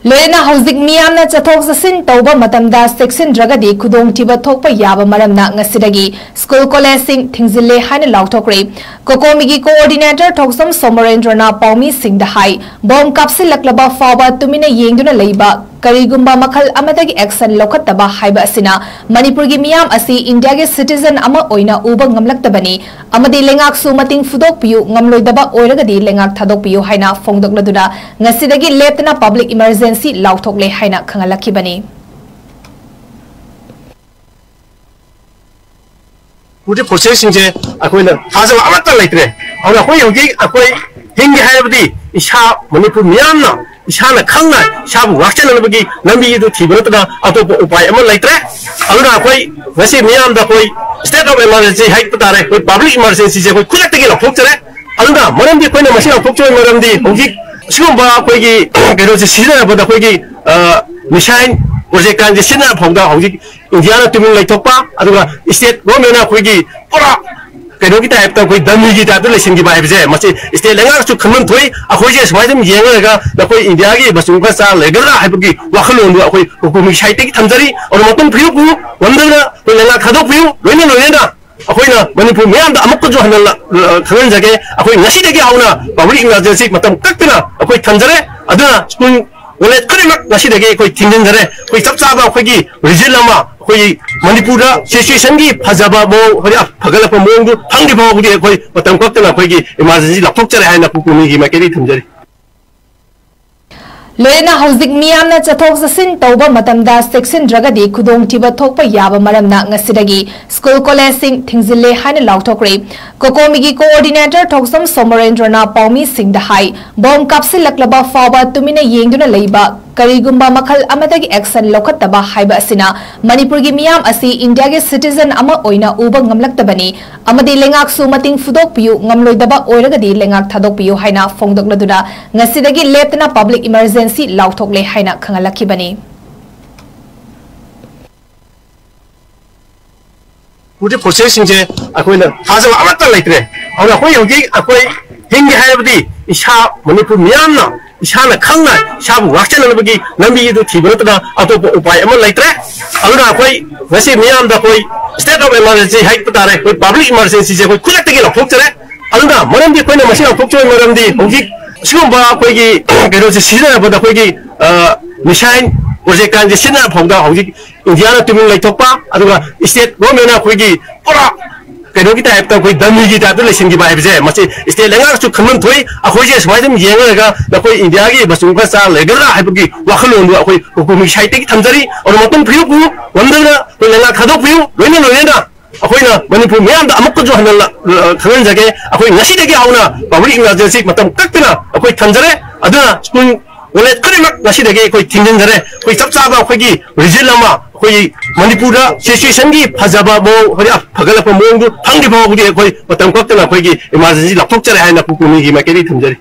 लोयना हौजिक मियामना चथोक चसिन तौबा मतमदा सेक्शन ड्रगदी खुदोंग थिबा थोकपा याबा मरमना ngasiदagi school college सिंग थिंगजिले हाने लाउथोकरे कोकोमिगी कोऑर्डिनेटर थोकसम सोमरेंद्रना पाउमी सिंह द हाई बॉम कापसे लकलबा फावा तुमिना येंगदुना लेबा करीगुंबा मखल अमदगी एक्शन लौखतबा हाइबा असिना मणिपुर की मियाम असी इंडिया के सिटीजन अमा ओइना उबा ngamlaktabani amadi lengak su mating fudok piu ngamloidaba oiragadi lengak thadok piu haina phongdokladuna ngasidagi leptana public emergency lauthokle haina khangalakibani पूरे प्रोसेस सिंजे अखोइना थाजब अमत लेत्रे और अखोइ होगी अखोइ हिंगे हायबदी इशा मणिपुर मियामना इशाना खंगना शाबु वाचनबगी नंबी दु थिबरतना अतोप उपाय अम लेत्रे अरुना अखोइ वसे मियाम दा कोई स्टेट ऑफ इमरजेंसी हाइक पतारे कोई पब्लिक इमरजेंसी जे कोई खुलक्तगी लौथोकचरे अरुना मरमदी कोइना मसी लौथोकचोय मरमदी होगी सिगुंबा कोइगी केरोसे सिजनबदा कोइगी मिसाइन project kan je sinna phongda hoji india na tumin laithokpa aduga state government na khoigi pura keno ki type ta koi dami ki ta to lesin ki ba je masi state lenga su khamun thoi akhoi je smai dum yenga ga na koi india gi basung ka sa legara haibgi wakhalon du akhoi hukumi site ki thamjari aur matum phiu ku wandana koi lenga khadok phiu loina loina akhoi na manipur miyam da amuk jo hanal khanan jage akhoi ngasi dagi hauna public emergency matam takna akhoi thamjare aduna school 원래 그리막 나시되게 거의 팀전전에 거의 잡잡아 거기 리질라마 거의 머니푸르 시츄에이션기 파자바 뭐 거기 파갈라파 뭐도 방디바 거기 거의 어떤 것들나 거기 이마진지 락톡절에 하나 부꾸미기 마케리 팀전이 लोयना हौजिक मियामना चथोक चसिन तौबा मतमदा section ड्रगदी खुदोंग थिबा थोकपा याबा मरमना ngasiदagi school college सिंग थिंगजिले हाने लाउथोकरे कोकोमिगी coordinator थोकसम सोमरेंद्रना पाउमी सिंह द हाई बॉम कापसे लकलबा फावा तुमिना येंगदुना लेबा करीगुंबा मखल अमदगी एक्शन लौखतबा हाइबा असिना मणिपुर की मियाम असी इंडिया के सिटीजन अमा ओइना उबा ngamlaktabani amadi lengak su mating fudok piu ngamloidaba oiragadi lengak thadok piu haina phongdokladuna ngasidagi leptana public emergency lauthokle haina khangalakibani पूरे प्रोसेस सिंजे अखोइना थाजब अमत लेत्रे और अखोइ होगी अखोइ हिंगे हायबदी इशा मणिपुर मियामना इशाना खंगना शाबु वाचनबगी नंबी दु थिबरतना अतोप उपाय अम लेत्रे अरुना अखोइ वसे मियाम दा कोई स्टेट ऑफ इमरजेंसी हाइक पतारे कोई पब्लिक इमरजेंसी जे कोई खुलक्तगी लौथोकचरे अरुना मरमदी कोइना मसी लौथोकचोय मरमदी होगी सिगुंबा कोइगी केरोसे सिजनबदा कोइगी मिसाइन project kan je sinna phongda hoji india na tumin laithokpa aduga state government na khoigi pura keno ki type ta koi dami ki ta to lesin ki ba je masi state lenga su khamun thoi akhoi je smai dum yenga ga na koi india gi basung ka sa legara haibgi wakhalon du akhoi hukumi site ki thamjari aur matum phiu ku wandana koi lenga khadok phiu loina loina akhoi na manipur miyam da amuk jo hanal khanan jage akhoi ngasi degi hauna public emergency matam takna akhoi thamjare aduna school 원래 그리막 나시되게 거의 팀전전에 거의 잡잡아 거기 리질라마 거의 머니푸르 시츄에이션기 파자바 뭐 거기 파갈라파 뭐도 방디바 거기 거의 어떤 것들나 거기 이마진지 락톡절에 하나 부꾸미기 마케리 팀전이